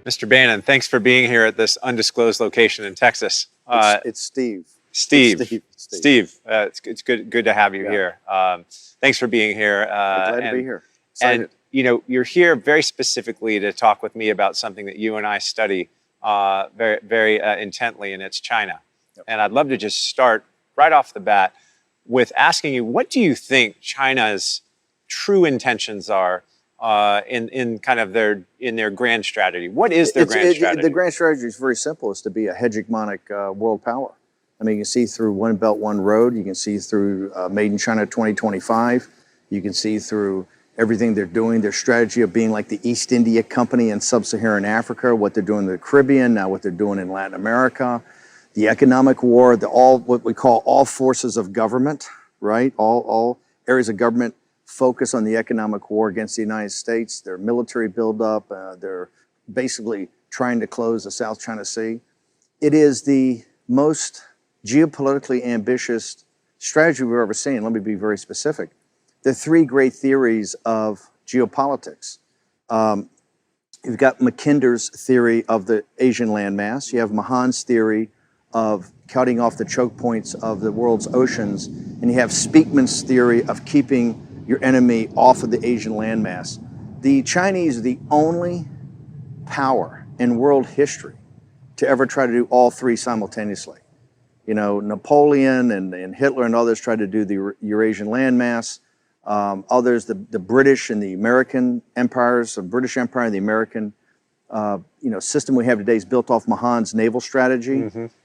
Mr. Bannon, thanks for being here at this undisclosed location in Texas. It's Steve. Steve, Steve. it's good to have you here. Thanks for being here. Glad to be here. Excited. And you're here very specifically to talk with me about something that you and I study very intently, and it's China. Yep. And I'd love to just start right off the bat with asking you, what do you think China's true intentions are in kind of their grand strategy? What is their grand strategy? The grand strategy is very simple. It's to be a hegemonic world power. I mean, you can see through One Belt, One Road. You can see through Made in China 2025. You can see through everything they're doing, their strategy of being like the East India Company in Sub-Saharan Africa, what they're doing in the Caribbean, now what they're doing in Latin America, the economic war, what we call all forces of government, right? All areas of government focus on the economic war against the United States, their military buildup, they're basically trying to close the South China Sea. It is the most geopolitically ambitious strategy we've ever seen. Let me be very specific. There are three great theories of geopolitics. You've got Mackinder's theory of the Asian landmass. You have Mahan's theory of cutting off the choke points of the world's oceans. And you have Speakman's theory of keeping your enemy off of the Asian landmass. The Chinese are the only power in world history to ever try to do all three simultaneously. You know, Napoleon and Hitler and others tried to do the Eurasian landmass. Others, the British and the American empires, the British Empire and the American system we have today is built off Mahan's naval strategy,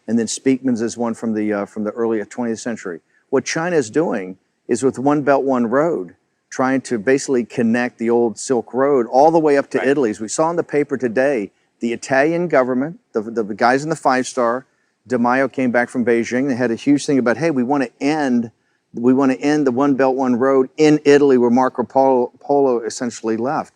and then Speakman's is one from the early 20th century. What China is doing is with One Belt, One Road, trying to basically connect the old Silk Road all the way up to Italy. As we saw in the paper today, the Italian government, the guys in the five-star, De Maio came back from Beijing. They had a huge thing about, hey, we want to end the One Belt, One Road in Italy where Marco Polo essentially left.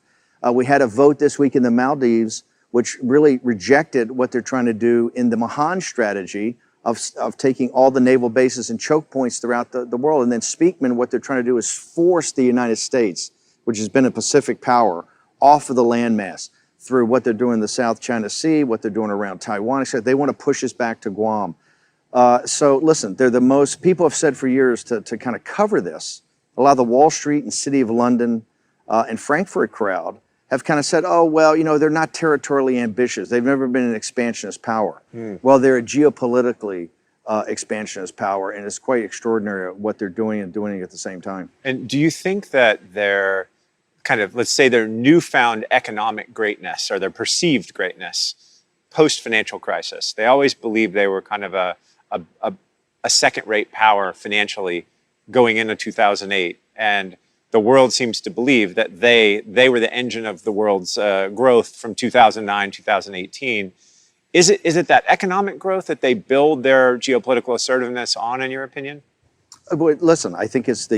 We had a vote this week in the Maldives which really rejected what they're trying to do in the Mahan strategy of taking all the naval bases and choke points throughout the world. And then Speakman, what they're trying to do is force the United States, which has been a Pacific power, off of the landmass through what they're doing in the South China Sea, what they're doing around Taiwan. They want to push us back to Guam. So listen, they're the most, people have said for years to kind of cover this. A lot of the Wall Street and City of London and Frankfurt crowd have kind of said, oh, well, they're not territorially ambitious. They've never been an expansionist power. Well, they're a geopolitically expansionist power, and it's quite extraordinary what they're doing and doing it at the same time. And do you think that their kind of, let's say, their newfound economic greatness or their perceived greatness post-financial crisis, they always believed they were kind of a second-rate power financially going into 2008, and the world seems to believe that they were the engine of the world's growth from 2009, 2018. Is it that economic growth that they build their geopolitical assertiveness on, in your opinion? Listen, I think it's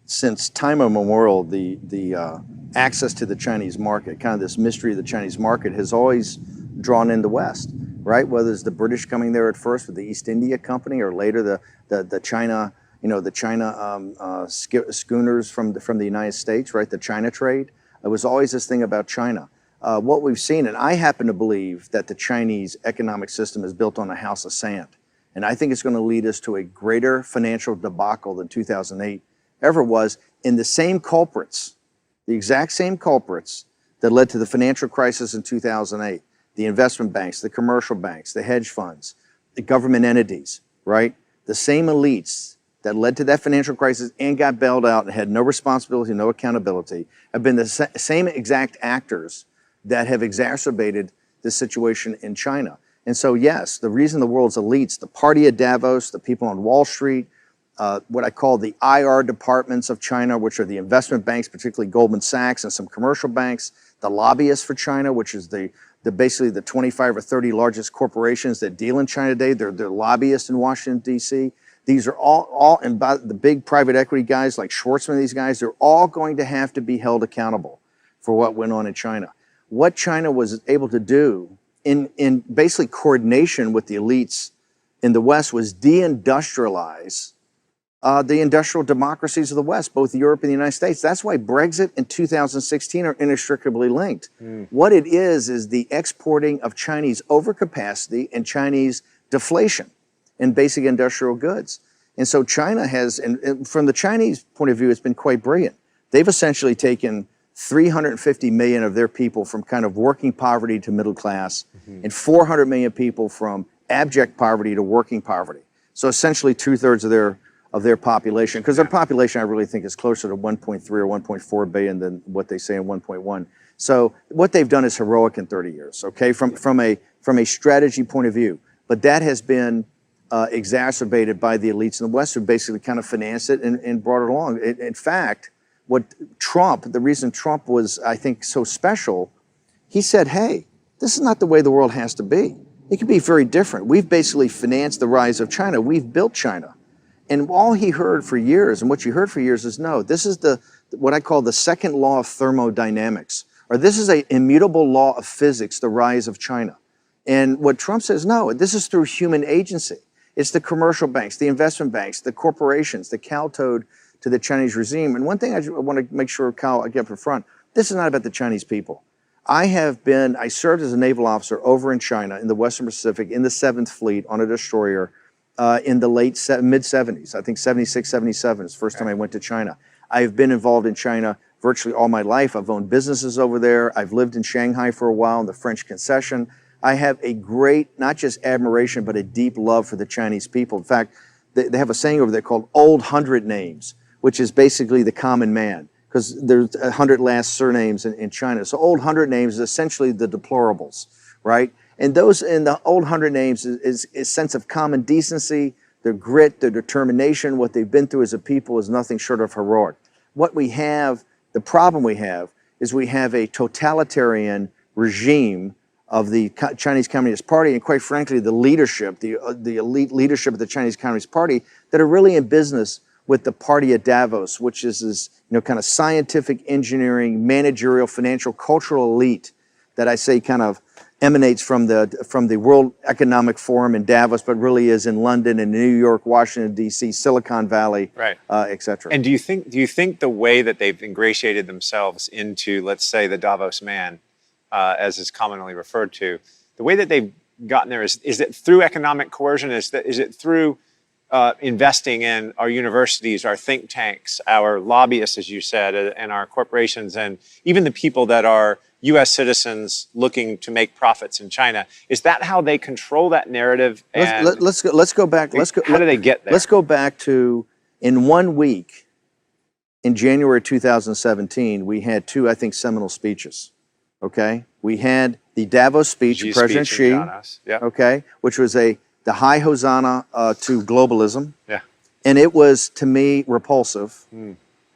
since time immemorial, the access to the Chinese market, kind of this mystery of the Chinese market, has always drawn in the West, right? Whether it's the British coming there at first with the East India Company, or later the China, schooners from the United States, right? The China trade. It was always this thing about China. What we've seen, and I happen to believe that the Chinese economic system is built on a house of sand. And I think it's going to lead us to a greater financial debacle than 2008 ever was, in the same culprits, the exact same culprits that led to the financial crisis in 2008. The investment banks, the commercial banks, the hedge funds, the government entities, right? The same elites that led to that financial crisis and got bailed out and had no responsibility, no accountability, have been the same exact actors that have exacerbated this situation in China. And so, yes, the reason the world's elites, the party at Davos, the people on Wall Street, what I call the IR departments of China, which are the investment banks, particularly Goldman Sachs and some commercial banks, the lobbyists for China, which is basically the 25 or 30 largest corporations that deal in China today. They're lobbyists in Washington, D.C. These are all, and by the big private equity guys like Schwartzman, these guys, they're all going to have to be held accountable for what went on in China. What China was able to do in basically coordination with the elites in the West was deindustrialize the industrial democracies of the West, both Europe and the United States. That's why Brexit and 2016 are inextricably linked. What it is the exporting of Chinese overcapacity and Chinese deflation in basic industrial goods. And so China has, and from the Chinese point of view, it's been quite brilliant. They've essentially taken 350 million of their people from kind of working poverty to middle class, and 400 million people from abject poverty to working poverty. So essentially 2/3 of their population, because their population I really think is closer to 1.3 or 1.4 billion than what they say in 1.1. So what they've done is heroic in 30 years, okay, from a strategy point of view. But that has been exacerbated by the elites in the West, who basically kind of financed it and brought it along. In fact, the reason Trump was, I think, so special, he said, hey, this is not the way the world has to be. It can be very different. We've basically financed the rise of China. We've built China. And all he heard for years, and what you heard for years is, no, this is what I call the second law of thermodynamics, or this is an immutable law of physics, the rise of China. And what Trump says, no, this is through human agency. It's the commercial banks, the investment banks, the corporations, the kowtowed to the Chinese regime. And one thing I want to make sure, Kyle, I get up front, this is not about the Chinese people. I served as a naval officer over in China, in the Western Pacific, in the 7th Fleet on a destroyer in the mid-70s. I think 76, 77 is the first time I went to China. I've been involved in China virtually all my life. I've owned businesses over there. I've lived in Shanghai for a while in the French concession. I have a great, not just admiration, but a deep love for the Chinese people. In fact, they have a saying over there called Old 100 Names, which is basically the common man, because there's 100 last surnames in China. So Old 100 Names is essentially the deplorables, right? And those in the Old 100 Names is a sense of common decency, their grit, their determination. What they've been through as a people is nothing short of heroic. What we have, the problem we have, is we have a totalitarian regime of the Chinese Communist Party, and quite frankly, the leadership, the elite leadership of the Chinese Communist Party, that are really in business with the party at Davos, which is this, kind of scientific, engineering, managerial, financial, cultural elite that I say kind of emanates from the World Economic Forum in Davos, but really is in London and New York, Washington D.C., Silicon Valley, right, et cetera. And do you think the way that they've ingratiated themselves into, let's say, the Davos man, as is commonly referred to, the way that they've gotten there is it through economic coercion? Is it through investing in our universities, our think tanks, our lobbyists, as you said, and our corporations, and even the people that are U.S. citizens looking to make profits in China? Is that how they control that narrative? Let's go back. How do they get there? Let's go back to, in 1 week, in January 2017, we had two, I think, seminal speeches. Okay, we had the Davos speech of President Xi, yep, okay, which was the high hosanna to globalism. Yeah. And it was, to me, repulsive.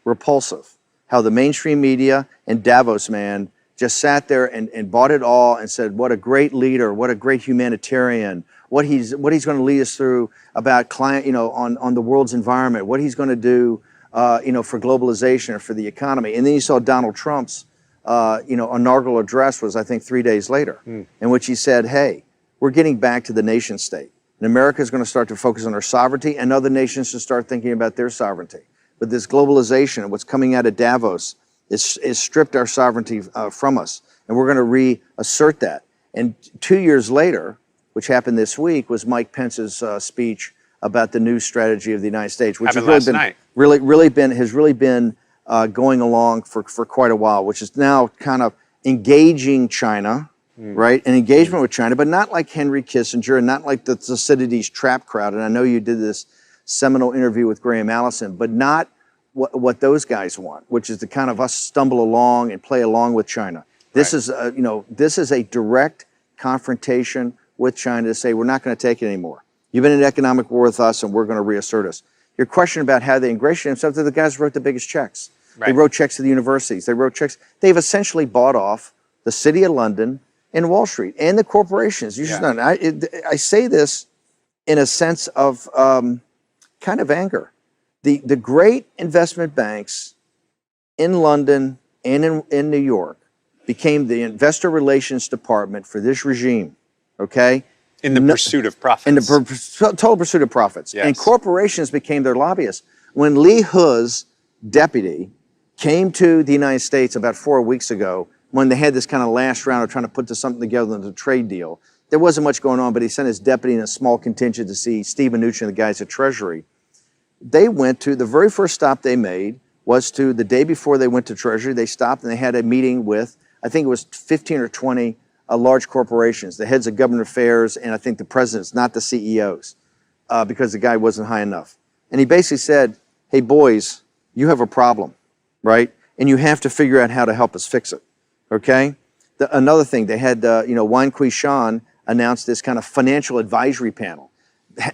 Repulsive. How the mainstream media and Davos man just sat there and bought it all and said, what a great leader, what a great humanitarian, what he's going to lead us through about climate, on the world's environment, what he's going to do, for globalization or for the economy. And then you saw Donald Trump's, inaugural address was, I think, 3 days later, in which he said, hey, we're getting back to the nation state. And America is going to start to focus on our sovereignty, and other nations should start thinking about their sovereignty. But this globalization and what's coming out of Davos is stripped our sovereignty from us, and we're going to reassert that. And 2 years later, which happened this week, was Mike Pence's speech about the new strategy of the United States, which has really been going along for quite a while, which is now kind of engaging China, right? An engagement with China, but not like Henry Kissinger and not like the Thucydides trap crowd. And I know you did this seminal interview with Graham Allison, but not what those guys want, which is to kind of us stumble along and play along with China. This is, this is a direct confrontation with China to say, we're not going to take it anymore. You've been in economic war with us, and we're going to reassert us. Your question about how they ingratiate themselves, the guys wrote the biggest checks. Right. They wrote checks to the universities. They wrote checks. They've essentially bought off the City of London and Wall Street and the corporations. I say this in a sense of kind of anger. The great investment banks in London and in New York became the investor relations department for this regime, okay? In the pursuit of profits. In the total pursuit of profits. Yes. And corporations became their lobbyists. When Lee He's deputy came to the United States about 4 weeks ago, when they had this kind of last round of trying to put something together in the trade deal, there wasn't much going on, but he sent his deputy and a small contingent to see Steve Mnuchin and the guys at Treasury. They went to, the very first stop they made was to, the day before they went to Treasury, they stopped and they had a meeting with, I think it was 15 or 20 large corporations, the heads of government affairs, and I think the presidents, not the CEOs, because the guy wasn't high enough. And he basically said, hey boys, you have a problem, right? And you have to figure out how to help us fix it, okay? Another thing, they had, Wang Qishan announced this kind of financial advisory panel.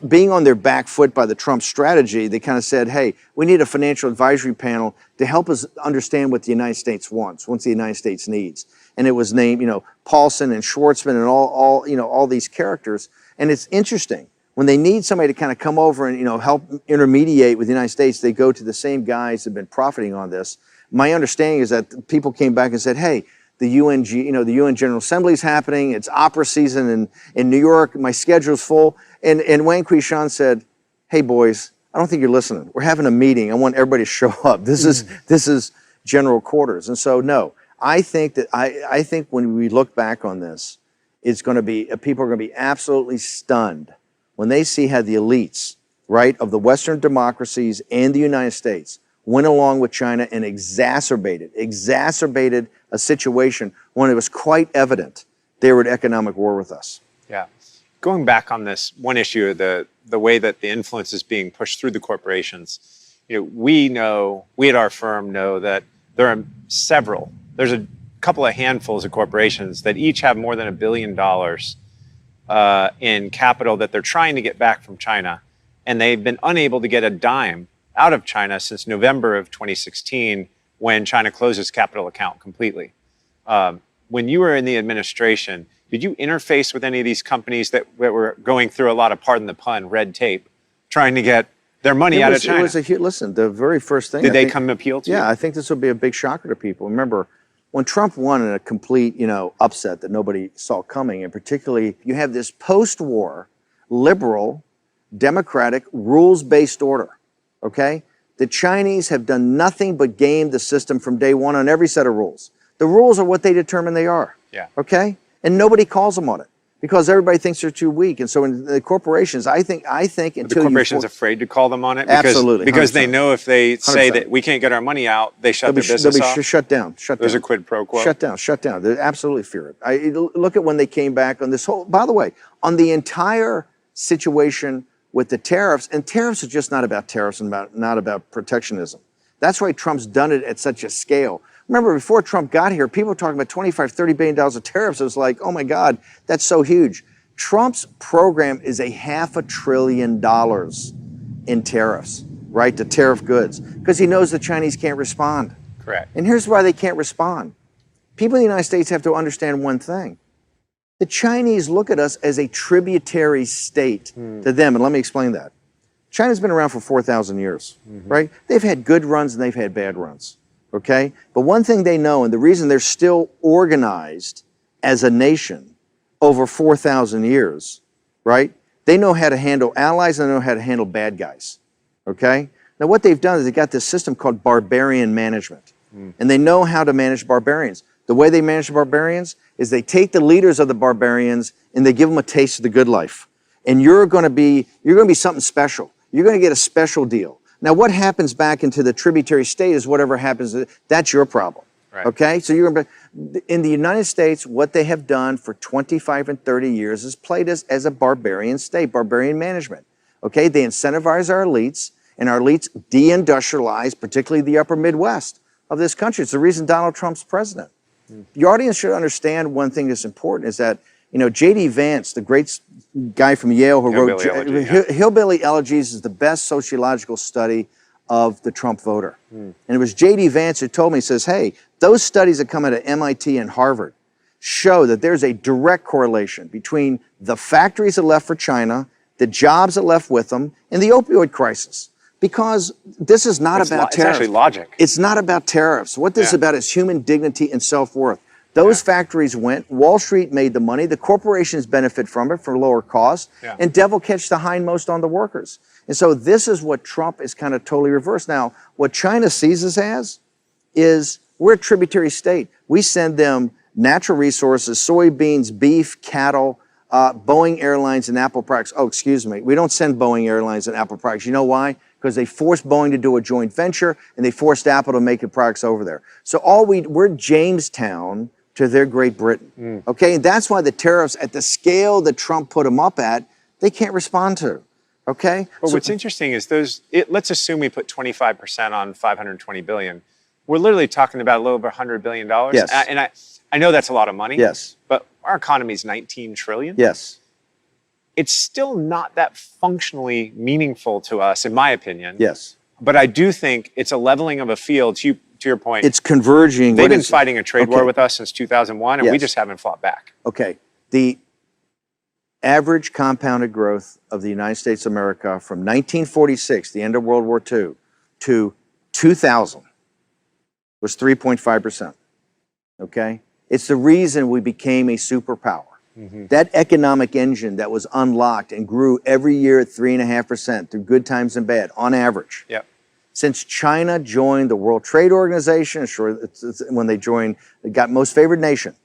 Being on their back foot by the Trump strategy, they kind of said, hey, we need a financial advisory panel to help us understand what the United States wants, what the United States needs. And it was named, Paulson and Schwartzman and all these characters. And it's interesting. When they need somebody to kind of come over and, help intermediate with the United States, they go to the same guys that have been profiting on this. My understanding is that people came back and said, hey, the UN General Assembly is happening. It's opera season in New York. My schedule's full. And Wang Qishan said, hey boys, I don't think you're listening. We're having a meeting. I want everybody to show up. This is general quarters. And so, no, I think when we look back on this, it's going to be, people are going to be absolutely stunned when they see how the elites, right, of the Western democracies and the United States went along with China and exacerbated a situation when it was quite evident they were at economic war with us. Yeah. Going back on this one issue, the way that the influence is being pushed through the corporations, we at our firm know that there are there's a couple of handfuls of corporations that each have more than $1 billion in capital that they're trying to get back from China. And they've been unable to get a dime out of China since November of 2016, when China closed its capital account completely. When you were in the administration, did you interface with any of these companies that were going through a lot of, pardon the pun, red tape, trying to get their money out of China? Listen, the very first thing. Did they come appeal to you? Yeah, I think this will be a big shocker to people. Remember, when Trump won in a complete, upset that nobody saw coming, and particularly you have this post-war, liberal, democratic, rules-based order, okay? The Chinese have done nothing but game the system from day one on every set of rules. The rules are what they determine they are, okay? And nobody calls them on it because everybody thinks they're too weak. And so in the corporations, I think until the corporation's afraid to call them on it? Absolutely. Because they know if they say 100%. That we can't get our money out, they shut their business off? They'll be shut down. There's a quid pro quo? Shut down. They absolutely fear it. Look at when they came back on this whole, by the way, on the entire situation with the tariffs, and tariffs are just not about tariffs and not about protectionism. That's why Trump's done it at such a scale. Remember, before Trump got here, people were talking about $25, $30 billion of tariffs. It was like, oh my God, that's so huge. Trump's program is $500 billion in tariffs, right, to tariff goods, because he knows the Chinese can't respond. Correct. And here's why they can't respond. People in the United States have to understand one thing. The Chinese look at us as a tributary state to them, and let me explain that. China's been around for 4,000 years, right? They've had good runs and they've had bad runs, okay? But one thing they know, and the reason they're still organized as a nation over 4,000 years, right? They know how to handle allies and they know how to handle bad guys, okay? Now what they've done is they got this system called barbarian management, and they know how to manage barbarians. The way they manage the barbarians is they take the leaders of the barbarians and they give them a taste of the good life. And you're going to be something special. You're going to get a special deal. Now, what happens back into the tributary state is whatever happens. That's your problem. Right. Okay? So you're going to, in the United States, what they have done for 25 and 30 years is played us as a barbarian state, barbarian management. Okay? They incentivize our elites, and our elites deindustrialize, particularly the upper Midwest of this country. It's the reason Donald Trump's president. Your audience should understand one thing that's important is that, J.D. Vance, the great guy from Yale who wrote Hillbilly Elegies is the best sociological study of the Trump voter. And it was J.D. Vance who told me, he says, hey, those studies that come out of MIT and Harvard show that there's a direct correlation between the factories that left for China, the jobs that left with them, and the opioid crisis. Because this is not about tariffs. It's actually logic. It's not about tariffs. What this is about is human dignity and self-worth. Those factories went, Wall Street made the money, the corporations benefit from it for lower cost, and devil catch the hindmost on the workers. And so this is what Trump is kind of totally reversed. Now, what China sees us as is we're a tributary state. We send them natural resources, soybeans, beef, cattle, Boeing Airlines, and Apple products. Oh, excuse me. We don't send Boeing Airlines and Apple products. You know why? Because they forced Boeing to do a joint venture, and they forced Apple to make the products over there. So we're Jamestown to their Great Britain. Okay, and that's why the tariffs at the scale that Trump put them up at, they can't respond to. Okay. But so, what's interesting is let's assume we put 25% on 520 billion. We're literally talking about a little over $100 billion. Yes. And I know that's a lot of money. Yes. But our economy is 19 trillion. Yes. It's still not that functionally meaningful to us, in my opinion. Yes. But I do think it's a leveling of a field. To your point, it's converging. They've been fighting a trade war with us since 2001, and we just haven't fought back. Okay. The average compounded growth of the United States of America from 1946, the end of World War II, to 2000 was 3.5%. Okay? It's the reason we became a superpower. That economic engine that was unlocked and grew every year at 3.5% through good times and bad, on average. Yep. Since China joined the World Trade Organization, when they joined, they got most favored nation,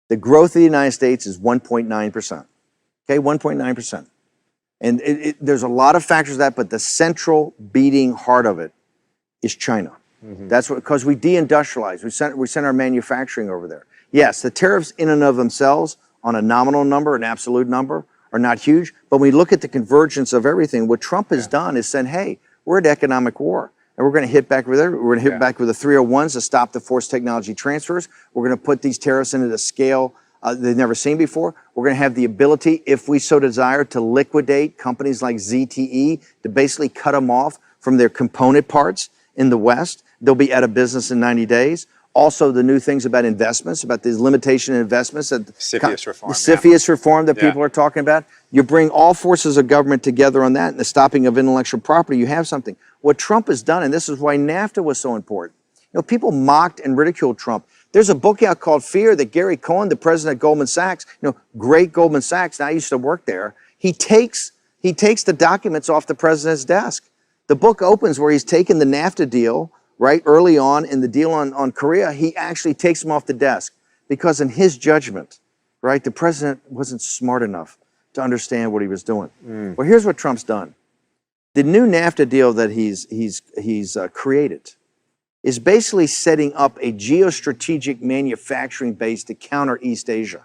the growth of the United States is 1.9%. Okay, 1.9%. And there's a lot of factors to that, but the central beating heart of it is China. That's what, because we deindustrialized. We sent our manufacturing over there. Yes, the tariffs in and of themselves on a nominal number, an absolute number, are not huge. But when we look at the convergence of everything, what Trump has done is said, hey, we're at economic war. And we're going to hit back with it. We're going to hit back with the 301s to stop the forced technology transfers. We're going to put these tariffs into the scale they've never seen before. We're going to have the ability, if we so desire, to liquidate companies like ZTE, to basically cut them off from their component parts in the West. They'll be out of business in 90 days. Also, the new things about investments, about these limitation in investments. CFIUS reform. The CFIUS reform that people are talking about. You bring all forces of government together on that and the stopping of intellectual property, you have something. What Trump has done, and this is why NAFTA was so important. You know, people mocked and ridiculed Trump. There's a book out called Fear that Gary Cohn, the president of Goldman Sachs, great Goldman Sachs, and I used to work there, he takes the documents off the president's desk. The book opens where he's taken the NAFTA deal, right, early on in the deal on Korea, he actually takes them off the desk because in his judgment, right, the president wasn't smart enough to understand what he was doing. Well, here's what Trump's done. The new NAFTA deal that he's created is basically setting up a geostrategic manufacturing base to counter East Asia,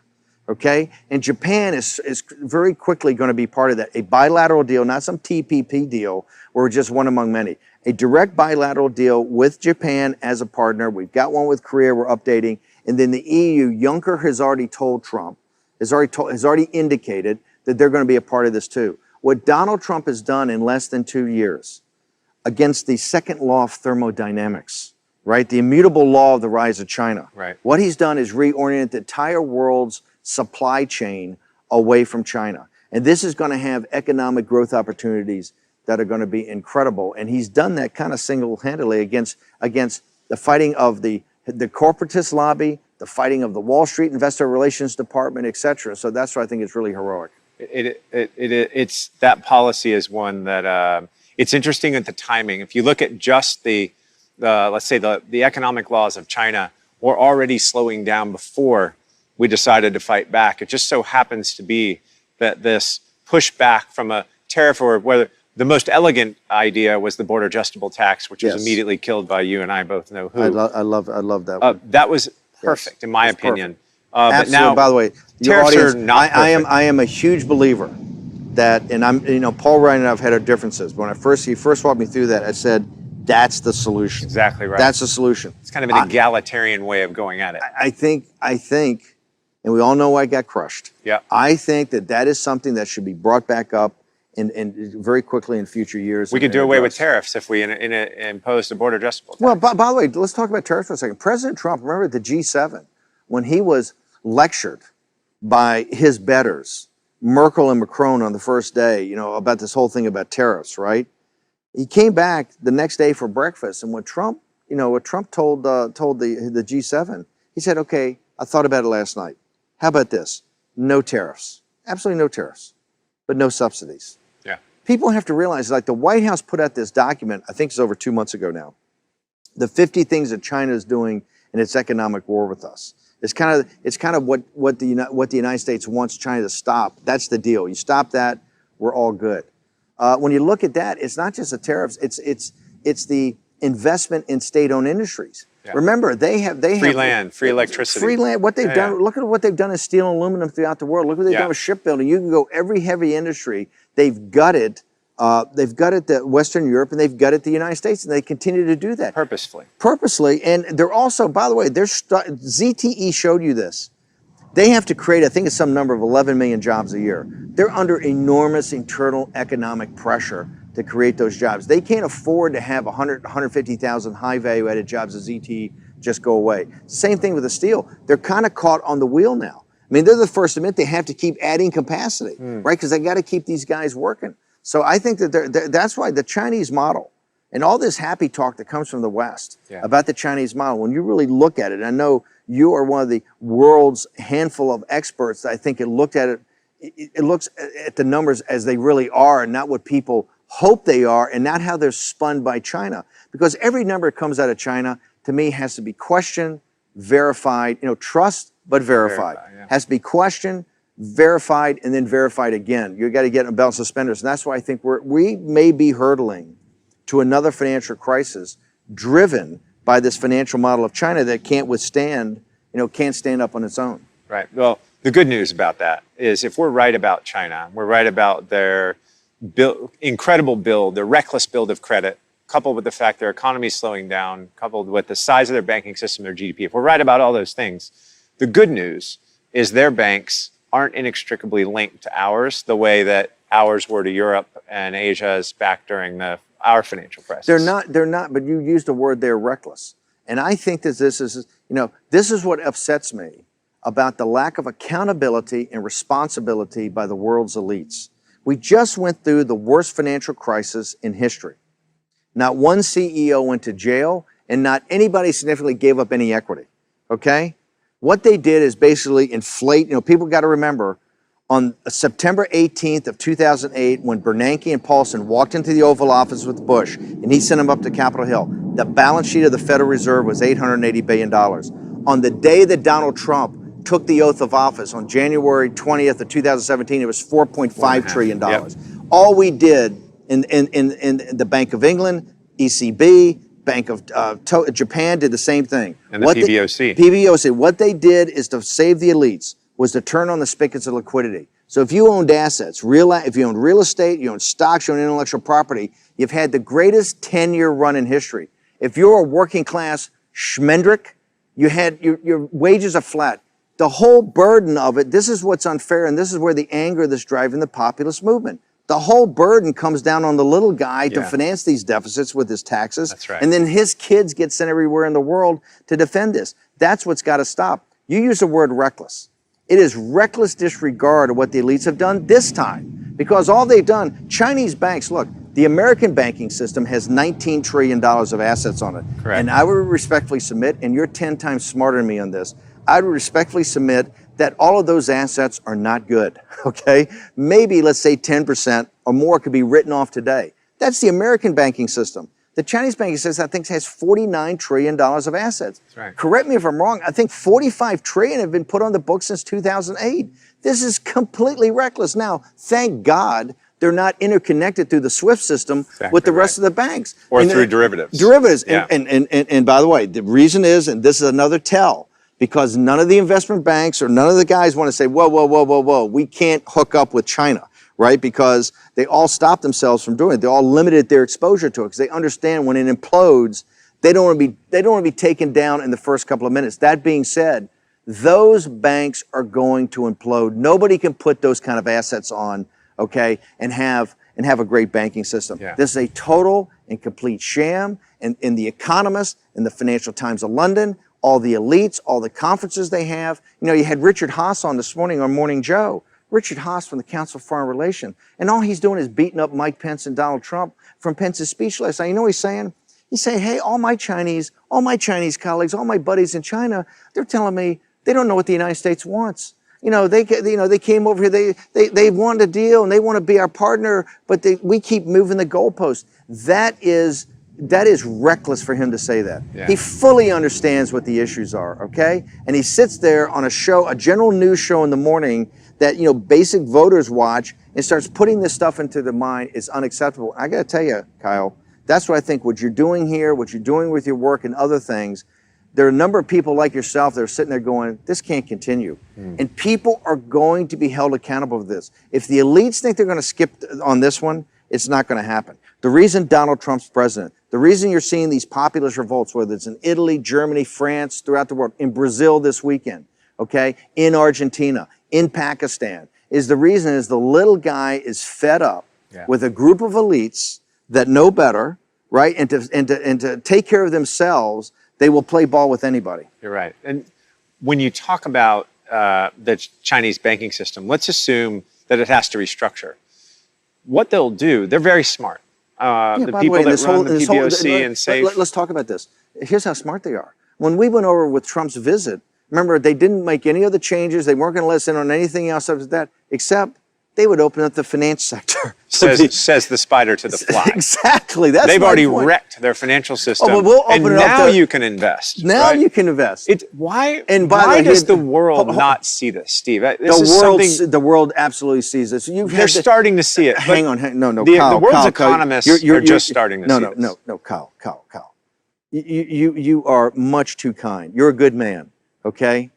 okay? And Japan is very quickly going to be part of that. A bilateral deal, not some TPP deal where we're just one among many. A direct bilateral deal with Japan as a partner. We've got one with Korea we're updating. And then the EU, Juncker has already told Trump, has already indicated that they're going to be a part of this too. What Donald Trump has done in less than 2 years against the second law of thermodynamics, right? The immutable law of the rise of China. Right. What he's done is reorient the entire world's supply chain away from China. And this is going to have economic growth opportunities that are going to be incredible. And he's done that kind of single-handedly against the fighting of the corporatist lobby, the fighting of the Wall Street Investor Relations Department, et cetera. So that's why I think it's really heroic. It's that policy is one that it's interesting at the timing. If you look at just let's say the economic laws of China were already slowing down before we decided to fight back. It just so happens to be that this pushback from a tariff, or whether the most elegant idea was the border adjustable tax, which was immediately killed by you and I both know who. I love that one. That was perfect, in my opinion. Absolutely. But now, by the way, your tariffs audience, are not perfect. I am a huge believer that, and Paul Ryan and I have had our differences. When he first walked me through that, I said, that's the solution. Exactly right. That's the solution. It's kind of an egalitarian way of going at it. I think, and we all know I got crushed. Yeah. I think that is something that should be brought back up and very quickly in future years. We could do away with tariffs if we imposed a border adjustable tax. Well, by the way, let's talk about tariffs for a second. President Trump, remember at the G7, when he was lectured by his betters, Merkel and Macron on the first day, about this whole thing about tariffs, right? He came back the next day for breakfast, and what Trump told the G7, he said, okay, I thought about it last night. How about this? No tariffs. Absolutely no tariffs, but no subsidies. Yeah. people have to realize, like the White House put out this document, I think it's over 2 months ago now, the 50 things that China is doing in its economic war with us. It's kind of what the United States wants China to stop. That's the deal. You stop that, we're all good. When you look at that, it's not just the tariffs. It's the investment in state-owned industries. Yeah. Remember, they have free land, free electricity, free land. What they've done. Look at what they've done in steel and aluminum throughout the world. Look what they've done with shipbuilding. You can go every heavy industry. They've gutted. They've gutted the Western Europe and they've gutted the United States, and they continue to do that purposely. And they're also, by the way, ZTE showed you this. They have to create, I think it's some number of 11 million jobs a year. They're under enormous internal economic pressure to create those jobs. They can't afford to have 150,000 high value added jobs at ZTE just go away. Same thing with the steel. They're kind of caught on the wheel now. I mean, they're the first to admit they have to keep adding capacity, right? Because they got to keep these guys working. So I think that that's why the Chinese model and all this happy talk that comes from the West about the Chinese model, when you really look at it, and I know you are one of the world's handful of experts that I think it looked at it, it looks at the numbers as they really are and not what people hope they are and not how they're spun by China. Because every number that comes out of China, to me, has to be questioned, verified, trust, but verified. Has to be questioned, verified, and then verified again. You got to get a belt and suspenders. And that's why I think we may be hurtling to another financial crisis driven by this financial model of China that can't withstand, can't stand up on its own. Right. Well, the good news about that is if we're right about China, we're right about their incredible build, their reckless build of credit, coupled with the fact their economy is slowing down, coupled with the size of their banking system, their GDP. If we're right about all those things, the good news is their banks aren't inextricably linked to ours the way that ours were to Europe and Asia's back during our financial crisis. They're not, but you used the word they're reckless. And I think that this is what upsets me about the lack of accountability and responsibility by the world's elites. We just went through the worst financial crisis in history. Not one CEO went to jail, and not anybody significantly gave up any equity, okay? What they did is basically inflate, people got to remember, on September 18th of 2008, when Bernanke and Paulson walked into the Oval Office with Bush, and he sent them up to Capitol Hill, the balance sheet of the Federal Reserve was $880 billion. On the day that Donald Trump took the oath of office, on January 20th of 2017, it was $4.5 trillion. Yep. All we did in the Bank of England, ECB, Bank of Japan did the same thing. And the PBOC. PBOC. What they did is to save the elites, was to turn on the spigots of liquidity. So if you owned assets, if you owned real estate, you owned stocks, you owned intellectual property, you've had the greatest 10-year run in history. If you're a working class schmendrick, your wages are flat. The whole burden of it, this is what's unfair, and this is where the anger that's driving the populist movement. The whole burden comes down on the little guy to finance these deficits with his taxes. That's right. And then his kids get sent everywhere in the world to defend this. That's what's got to stop. You use the word reckless. It is reckless disregard of what the elites have done this time. Because all they've done, Chinese banks, look, the American banking system has $19 trillion of assets on it. Correct. And I would respectfully submit, and you're 10 times smarter than me on this, I would respectfully submit that all of those assets are not good, okay? Maybe, let's say 10% or more could be written off today. That's the American banking system. The Chinese banking system, I think, has $49 trillion of assets. That's right. Correct me if I'm wrong, I think $45 trillion have been put on the books since 2008. This is completely reckless. Now, thank God they're not interconnected through the SWIFT system with the rest of the banks. Or through derivatives. Derivatives. Yeah. And by the way, the reason is, and this is another tell, because none of the investment banks or none of the guys want to say, whoa, we can't hook up with China, right? Because they all stop themselves from doing it. They all limited their exposure to it because they understand when it implodes, they don't want to be taken down in the first couple of minutes. That being said, those banks are going to implode. Nobody can put those kind of assets on, okay, and have a great banking system. Yeah. This is a total and complete sham. And in The Economist, in the Financial Times of London, all the elites, all the conferences they have. You had Richard Haas on this morning on Morning Joe. Richard Haas from the Council of Foreign Relations. And all he's doing is beating up Mike Pence and Donald Trump from Pence's speech last night. You know what he's saying? He's saying, hey, all my Chinese colleagues, all my buddies in China, they're telling me they don't know what the United States wants. they came over here. They wanted a deal and they want to be our partner, but we keep moving the goalpost. That is reckless for him to say that. Yeah. He fully understands what the issues are, okay? And he sits there on a general news show in the morning that basic voters watch and starts putting this stuff into their mind is unacceptable. I got to tell you, Kyle, that's what I think. What you're doing here, what you're doing with your work and other things. There are a number of people like yourself that are sitting there going, this can't continue. And people are going to be held accountable for this. If the elites think they're going to skip on this one, it's not going to happen. The reason Donald Trump's president, the reason you're seeing these populist revolts, whether it's in Italy, Germany, France, throughout the world, in Brazil this weekend, okay, in Argentina, in Pakistan, is the little guy is fed up with a group of elites that know better, right? And to take care of themselves, they will play ball with anybody. You're right. And when you talk about the Chinese banking system, let's assume that it has to restructure. What they'll do, they're very smart. The people that run the PBOC and SAFE. Let's talk about this. Here's how smart they are. When we went over with Trump's visit, remember, they didn't make any other changes. They weren't going to let us in on anything else after that, except they would open up the finance sector. Says the spider to the fly. Exactly. They've already wrecked their financial system. Oh, but we'll open and it up now you can invest. Now right? you can invest. Why does the world not see this, Steve? The world absolutely sees this. They're starting to see it. Hang on. No, Kyle, the world's Kyle, economists are just starting to see this. No, Kyle. You are much too kind. You're a good man, okay?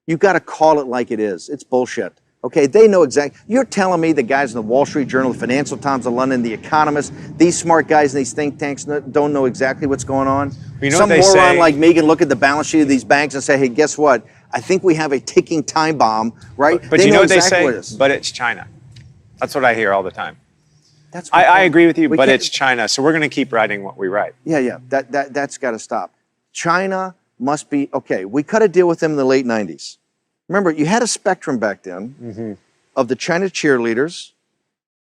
You got to call it like it is. It's bullshit. Okay, they know exactly. You're telling me the guys in the Wall Street Journal, the Financial Times of London, the Economist, these smart guys in these think tanks don't know exactly what's going on? Some moron like me can look at the balance sheet of these banks and say, hey, guess what? I think we have a ticking time bomb, right? But you know what they say? But it's China. That's what I hear all the time. I agree with you, but it's China. So we're going to keep writing what we write. Yeah. That's got to stop. China must be, okay, we cut a deal with them in the late 90s. Remember, you had a spectrum back then of the China cheerleaders,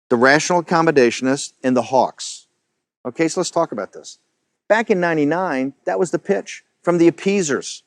the rational accommodationists, and the hawks. Okay, so let's talk about this. Back in 99, that was the pitch from the appeasers.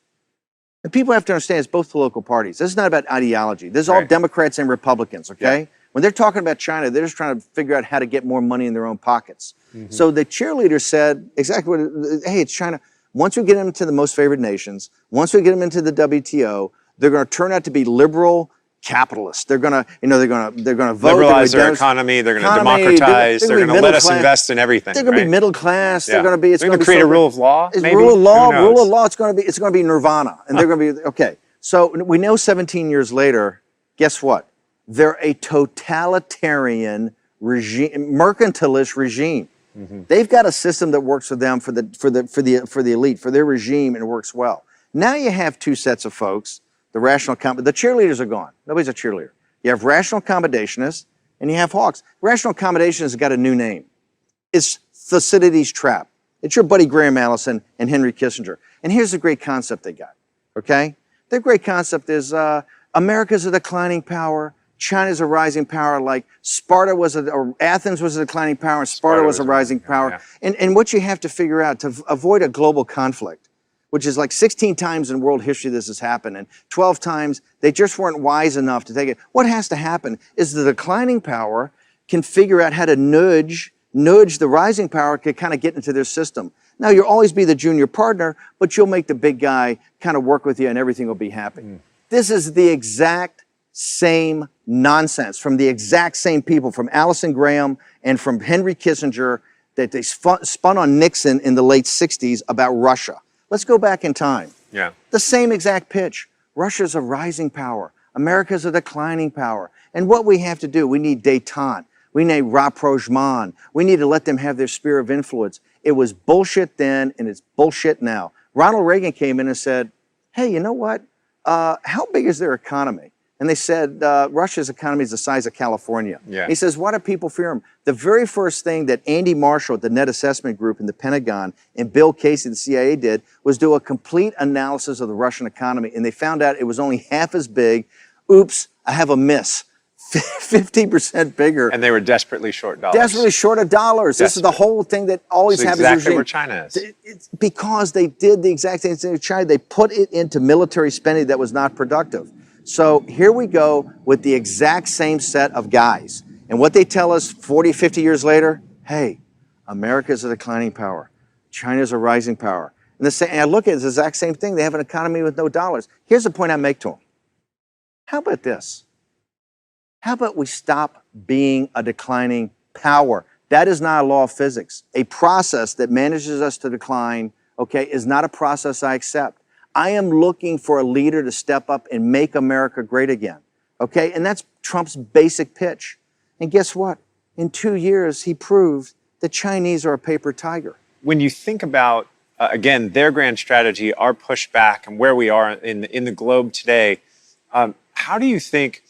And people have to understand it's both political parties. This is not about ideology. This is all Democrats and Republicans, okay? Yeah. When they're talking about China, they're just trying to figure out how to get more money in their own pockets. So the cheerleaders said exactly what, hey, it's China. Once we get them into the most favored nations, once we get them into the WTO, they're going to turn out to be liberal capitalists. They're going to, they're going to vote. Liberalize their economy. They're going to democratize. They're going to let us invest in everything. They're going to be middle class. Yeah. They're going to be. It's going to create a rule of law. Maybe? Rule of law. It's going to be nirvana, and they're going to be okay. So we know 17 years later. Guess what? They're a totalitarian regime, mercantilist regime. They've got a system that works for them, for the elite, for their regime, and it works well. Now you have two sets of folks. The cheerleaders are gone. Nobody's a cheerleader. You have rational accommodationists and you have hawks. Rational accommodationist has got a new name. It's Thucydides' trap. It's your buddy Graham Allison and Henry Kissinger. And here's the great concept they got, okay? Their great concept is America's a declining power. China's a rising power, like Athens was a declining power and Sparta was a rising power. Yeah. And what you have to figure out to avoid a global conflict, which is like 16 times in world history this has happened, and 12 times they just weren't wise enough to take it. What has to happen is the declining power can figure out how to nudge the rising power to kind of get into their system. Now, you'll always be the junior partner, but you'll make the big guy kind of work with you and everything will be happy. This is the exact same nonsense from the exact same people, from Allison Graham and from Henry Kissinger, that they spun on Nixon in the late 60s about Russia. Let's go back in time. Yeah. The same exact pitch. Russia's a rising power. America's a declining power. And what we have to do, we need détente. We need rapprochement. We need to let them have their sphere of influence. It was bullshit then, and it's bullshit now. Ronald Reagan came in and said, hey, you know what? How big is their economy? And they said, Russia's economy is the size of California. Yeah. He says, why do people fear him? The very first thing that Andy Marshall at the Net Assessment Group in the Pentagon and Bill Casey, the CIA, did was do a complete analysis of the Russian economy. And they found out it was only half as big. Oops, I have a miss. 50% bigger. And they were desperately short dollars. Desperately short of dollars. This is the whole thing that always happens. Exactly where China is. It's because they did the exact same thing in China. They put it into military spending that was not productive. So here we go with the exact same set of guys. And what they tell us 40, 50 years later, hey, America's a declining power. China's a rising power. And I look at it, it's the exact same thing. They have an economy with no dollars. Here's the point I make to them. How about this? How about we stop being a declining power? That is not a law of physics. A process that manages us to decline, okay, is not a process I accept. I am looking for a leader to step up and make America great again, okay? And that's Trump's basic pitch. And guess what? In 2 years, he proved the Chinese are a paper tiger. When you think about, again, their grand strategy, our pushback, and where we are in the globe today, how do you think?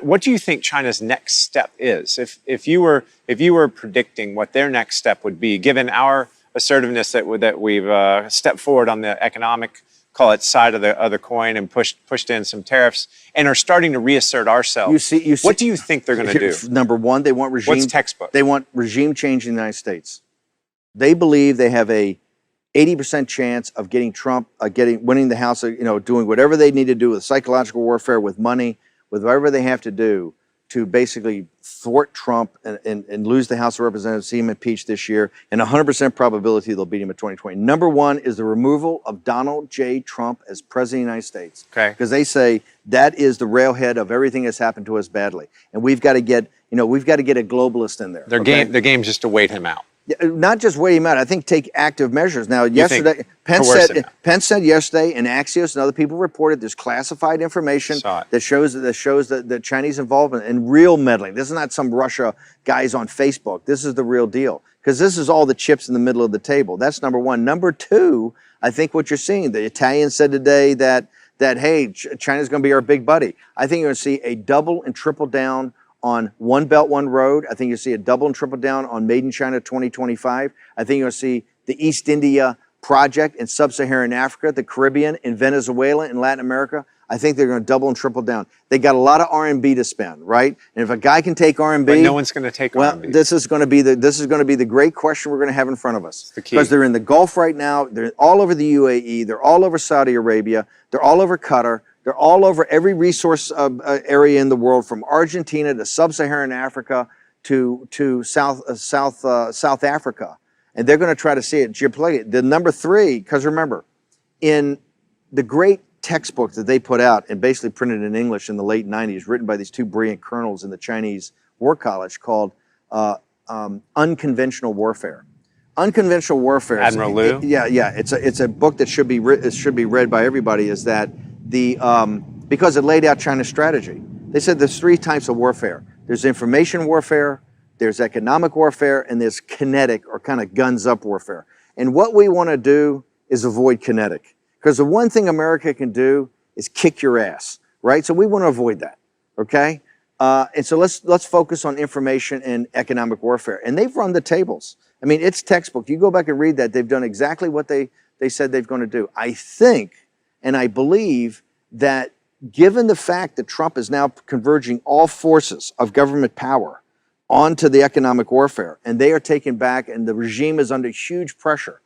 What do you think China's next step is? If you were predicting what their next step would be, given our assertiveness that we've stepped forward on the economic, call it, side of the coin and pushed in some tariffs and are starting to reassert ourselves. You see, what do you think they're going to do? Number one, they want regime. What's textbook? They want regime change in the United States. They believe they have a 80% chance of getting Trump, winning the House, doing whatever they need to do with psychological warfare, with money, with whatever they have to do to basically thwart Trump and lose the House of Representatives, see him impeached this year, and 100% probability they'll beat him in 2020. Number one is the removal of Donald J. Trump as President of the United States. Okay. Because they say that is the railhead of everything that's happened to us badly. And we've got to get a globalist in there. Their game's just to wait him out. Not just wait him out. I think take active measures. Now, yesterday, Pence said yesterday, and Axios and other people reported there's classified information that shows the Chinese involvement and real meddling. This is not some Russia guys on Facebook. This is the real deal, because this is all the chips in the middle of the table. That's number one. Number two, I think what you're seeing, the Italians said today that hey, China's going to be our big buddy. I think you're going to see a double and triple down on One Belt, One Road. I think you'll see a double and triple down on Made in China 2025. I think you'll see the East India project in Sub-Saharan Africa, the Caribbean, in Venezuela, in Latin America. I think they're going to double and triple down. They got a lot of R&B to spend, right? And if a guy can take R&B, but no one's going to take R&B. Well, this is going to be the great question we're going to have in front of us. Because they're in the Gulf right now. They're all over the UAE. They're all over Saudi Arabia. They're all over Qatar. They're all over every resource area in the world, from Argentina to Sub-Saharan Africa to South Africa, and they're going to try to see it geopolitically. The number three, because remember, in the great textbook that they put out and basically printed in English in the late 90s, written by these two brilliant colonels in the Chinese War College, called Unconventional Warfare. Unconventional Warfare. Admiral Liu. Yeah. It's a book that should be read by everybody. Is that because it laid out China's strategy. They said there's three types of warfare. There's information warfare, there's economic warfare, and there's kinetic or kind of guns up warfare. And what we want to do is avoid kinetic. Because the one thing America can do is kick your ass, right? So we want to avoid that, okay? And so let's focus on information and economic warfare. And they've run the tables. I mean, it's textbook. You go back and read that. They've done exactly what they said they're going to do. I think, and I believe that given the fact that Trump is now converging all forces of government power onto the economic warfare, and they are taken back, and the regime is under huge pressure,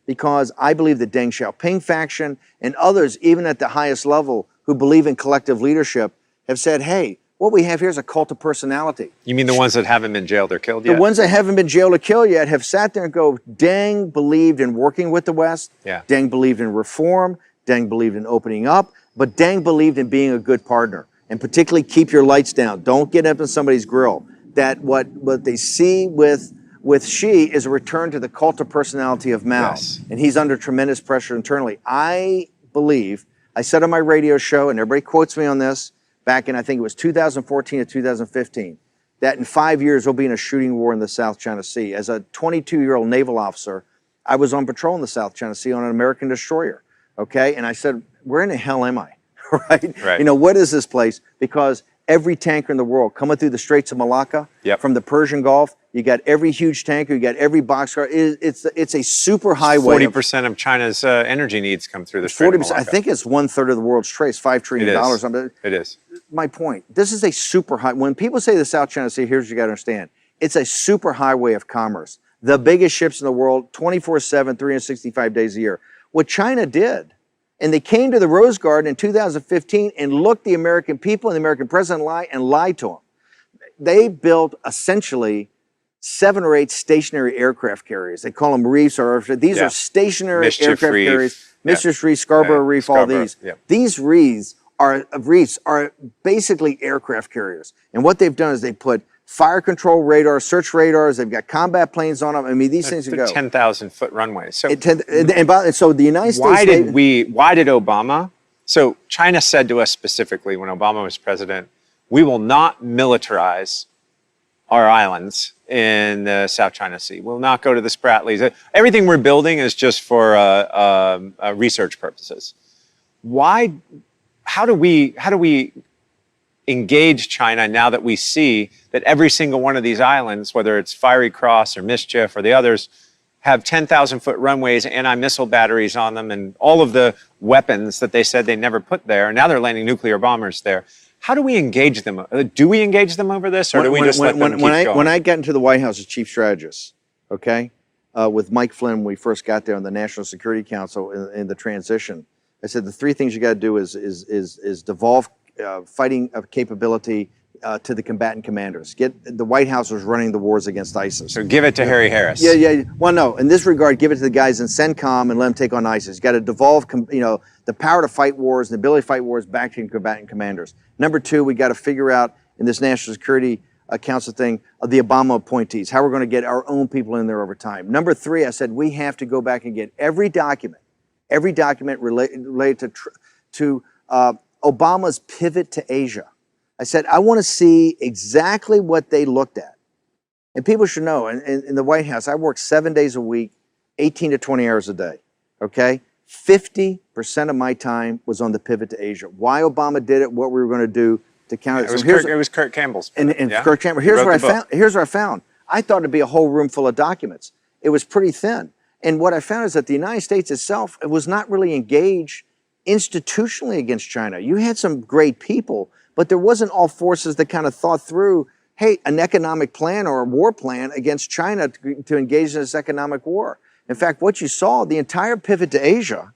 because I believe the Deng Xiaoping faction and others, even at the highest level, who believe in collective leadership, have said, hey, what we have here is a cult of personality. You mean the ones that haven't been jailed or killed yet? The ones that haven't been jailed or killed yet have sat there and go, Deng believed in working with the West. Yeah. Deng believed in reform. Deng believed in opening up. But Deng believed in being a good partner, and particularly keep your lights down. Don't get up in somebody's grill. That what they see with Xi is a return to the cult of personality of Mao. Yes. And he's under tremendous pressure internally. I believe, I said on my radio show, and everybody quotes me on this, back in, I think it was 2014 or 2015, that in 5 years we'll be in a shooting war in the South China Sea. As a 22-year-old naval officer, I was on patrol in the South China Sea on an American destroyer, okay? And I said, where in the hell am I, right? You know, what is this place? Because every tanker in the world coming through the Straits of Malacca, from the Persian Gulf, you got every huge tanker, you got every boxcar. It's a super highway. 40% of China's energy needs come through the Strait of Malacca. I think it's 1/3 of the world's trade, $5 trillion. It is. My point, this is a super high, when people say the South China Sea, here's what you got to understand. It's a super highway of commerce. The biggest ships in the world, 24/7, 365 days a year. What China did, And they came to the Rose Garden in 2015 and looked the American people and the American president lied to them. They built essentially 7 or 8 stationary aircraft carriers. They call them reefs, or these are stationary aircraft carriers. Mischief Reef, Scarborough Reef, all these. These reefs are basically aircraft carriers. And what they've done is they put fire control radars, search radars. They've got combat planes on them. I mean, these things go 10,000-foot runways. So, so the United States. Why did Obama? So China said to us specifically when Obama was president, we will not militarize our islands in the South China Sea. We'll not go to the Spratlys. Everything we're building is just for research purposes. Why? How do we engage China now that we see that every single one of these islands, whether it's Fiery Cross or Mischief or the others, have 10,000-foot runways, anti-missile batteries on them, and all of the weapons that they said they never put there. Now they're landing nuclear bombers there. How do we engage them? Do we engage them over this, or do we just let them keep going? When I got into the White House as chief strategist, okay, with Mike Flynn when we first got there on the National Security Council in the transition, I said the 3 things you got to do is devolve fighting capability to the combatant commanders. The White House was running the wars against ISIS. So give it to Harry Harris. Yeah. Well, no. In this regard, give it to the guys in CENTCOM and let them take on ISIS. You got to devolve, the power to fight wars and the ability to fight wars back to combatant commanders. Number 2, we got to figure out in this National Security Council thing the Obama appointees, how we're going to get our own people in there over time. Number 3, I said we have to go back and get every document related to Obama's pivot to Asia. I said, I want to see exactly what they looked at. And people should know, in the White House, I worked 7 days a week, 18 to 20 hours a day, okay? 50% of my time was on the pivot to Asia. Why Obama did it, what we were going to do to counter it. It was Kurt Campbell's. Kurt Campbell. Here's what I found. I thought it'd be a whole room full of documents. It was pretty thin. And what I found is that the United States itself was not really engaged institutionally against China. You had some great people, but there wasn't all forces that kind of thought through, hey, an economic plan or a war plan against China to engage in this economic war. In fact, what you saw, the entire pivot to Asia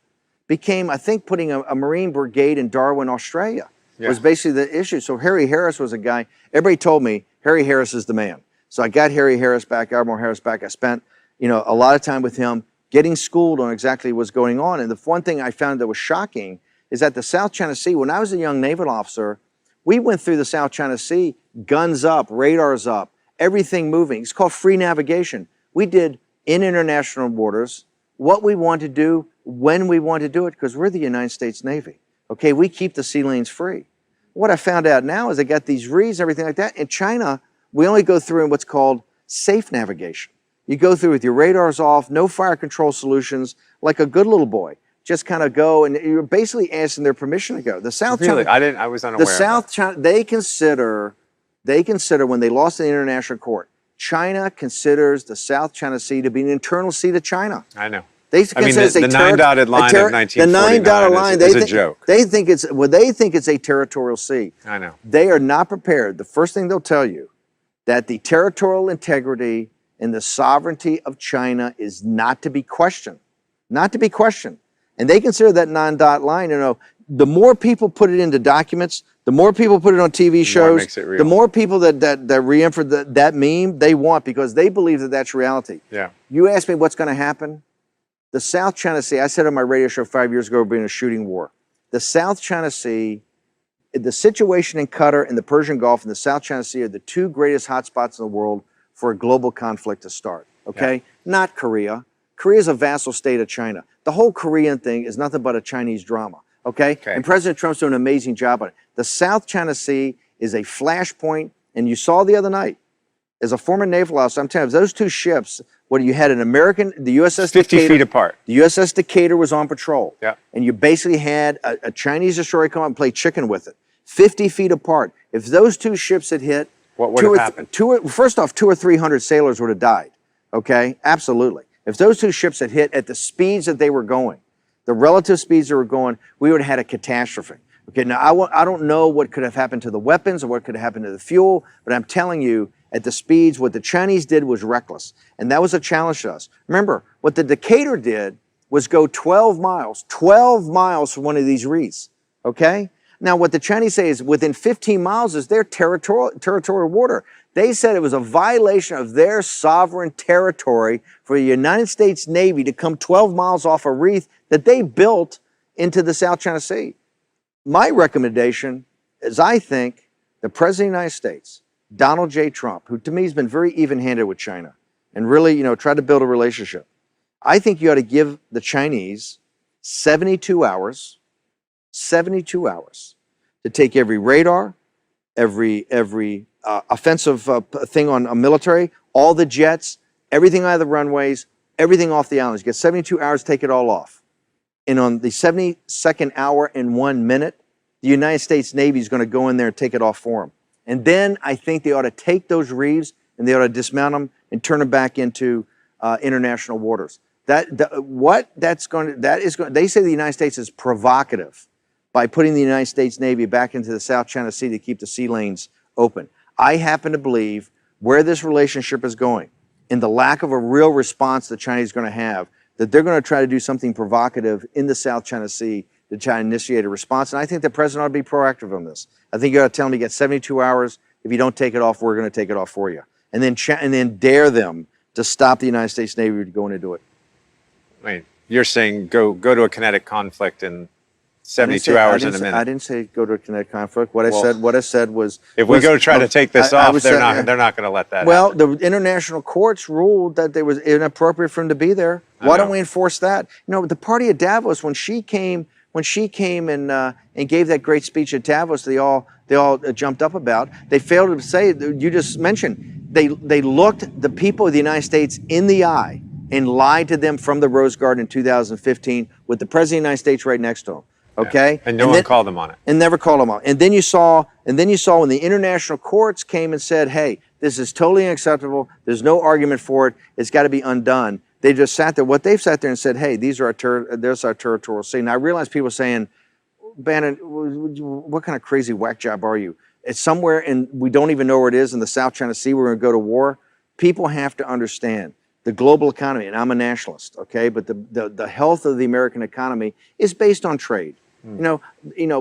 became, I think, putting a Marine brigade in Darwin, Australia, was basically the issue. So Harry Harris was a guy, everybody told me, Harry Harris is the man. So I got Harry Harris back, Admiral Harris back. I spent, a lot of time with him getting schooled on exactly what's going on. And the one thing I found that was shocking is that the South China Sea, when I was a young naval officer, we went through the South China Sea, guns up, radars up, everything moving. It's called free navigation. We did in international waters what we want to do, when we want to do it, because we're the United States Navy. Okay, we keep the sea lanes free. What I found out now is they got these reeds, everything like that. In China, we only go through in what's called safe navigation. You go through with your radars off, no fire control solutions, like a good little boy. Just kind of go, and you're basically asking their permission to go. The South China, I was unaware. The South China, they consider when they lost in the international court, China considers the South China Sea to be an internal sea to China. I know. They consider the 9-dotted line of 1949 the 9-dotted line is a joke. They think it's a territorial sea. I know. They are not prepared. The first thing they'll tell you that the territorial integrity and the sovereignty of China is not to be questioned. Not to be questioned. And they consider that 9-dot line, the more people put it into documents, the more people put it on TV shows, the more people that re-infer that meme they want, because they believe that that's reality. Yeah. You ask me what's going to happen? The South China Sea, I said on my radio show 5 years ago, we're being a shooting war. The South China Sea, the situation in Qatar and the Persian Gulf and the South China Sea are the 2 greatest hotspots in the world for a global conflict to start, okay? Yeah. Not Korea. Korea is a vassal state of China. The whole Korean thing is nothing but a Chinese drama, okay? And President Trump's doing an amazing job on it. The South China Sea is a flashpoint, and you saw the other night, as a former naval officer, I'm telling you, those 2 ships, you had an American, the USS 50 Decatur, feet apart. The USS Decatur was on patrol. Yeah. And you basically had a Chinese destroyer come up and play chicken with it. 50 feet apart. If those 2 ships had hit, what would have happened? First off, 200 or 300 sailors would have died. Okay? Absolutely. If those 2 ships had hit at the speeds that they were going, the relative speeds they were going, we would have had a catastrophe. Okay, now I don't know what could have happened to the weapons or what could have happened to the fuel, but I'm telling you, at the speeds, what the Chinese did was reckless. And that was a challenge to us. Remember, what the Decatur did was go 12 miles from one of these reefs, okay? Now, what the Chinese say is within 15 miles is their territorial water. They said it was a violation of their sovereign territory for the United States Navy to come 12 miles off a reef that they built into the South China Sea. My recommendation is I think the President of the United States, Donald J. Trump, who to me has been very even-handed with China and really, tried to build a relationship. I think you ought to give the Chinese 72 hours to take every radar, every offensive thing on a military, all the jets, everything out of the runways, everything off the islands. You get 72 hours to take it all off. And on the 72nd hour and 1 minute, the United States Navy is going to go in there and take it off for them. And then I think they ought to take those reefs and they ought to dismount them and turn them back into international waters. They say the United States is provocative by putting the United States Navy back into the South China Sea to keep the sea lanes open. I happen to believe where this relationship is going and the lack of a real response the Chinese are going to have, that they're going to try to do something provocative in the South China Sea to try to initiate a response. And I think the president ought to be proactive on this. I think you ought to tell them you get 72 hours. If you don't take it off, we're going to take it off for you. And then dare them to stop the United States Navy from going to do it. Wait, you're saying go to a kinetic conflict in 72 hours in a minute. I didn't say go to a kinetic conflict. What I said was if we go to try to take this off, they're not going to let that happen. The international courts ruled that it was inappropriate for him to be there. Why don't we enforce that? The party at Davos, when she came and gave that great speech at Davos, they all jumped up about. They failed to say, you just mentioned, they looked the people of the United States in the eye and lied to them from the Rose Garden in 2015 with the President of the United States right next to them. Okay, yeah. And no one called them on it. And never called them on. And then you saw when the international courts came and said, "Hey, this is totally unacceptable. There's no argument for it. It's got to be undone." They just sat there. What they've sat there and said, "Hey, there's our territorial sea." Now I realize people saying, "Bannon, what kind of crazy whack job are you? It's somewhere and we don't even know where it is in the South China Sea. We're going to go to war." People have to understand the global economy, and I'm a nationalist, okay? But the health of the American economy is based on trade.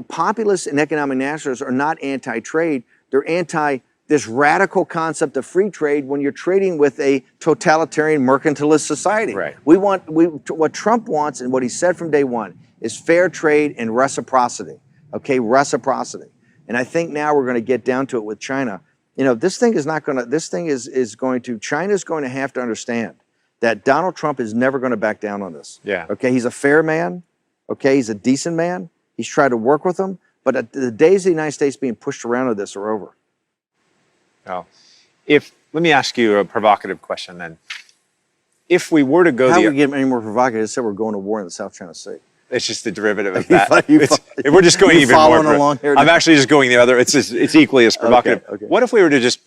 Populists and economic nationalists are not anti-trade. They're anti this radical concept of free trade when you're trading with a totalitarian mercantilist society. Right. What Trump wants and what he said from day one is fair trade and reciprocity. Okay, reciprocity. And I think now we're going to get down to it with China. China's going to have to understand that Donald Trump is never going to back down on this. Yeah. Okay, he's a fair man. Okay, he's a decent man. He's tried to work with them, but the days of the United States being pushed around with this are over. Well, let me ask you a provocative question then. If we were to go How do we get any more provocative? I said we're going to war in the South China Sea. It's just the derivative of that. If we're just going even more, along here, I'm actually just going the other. It's equally as provocative. Okay. What if we were to just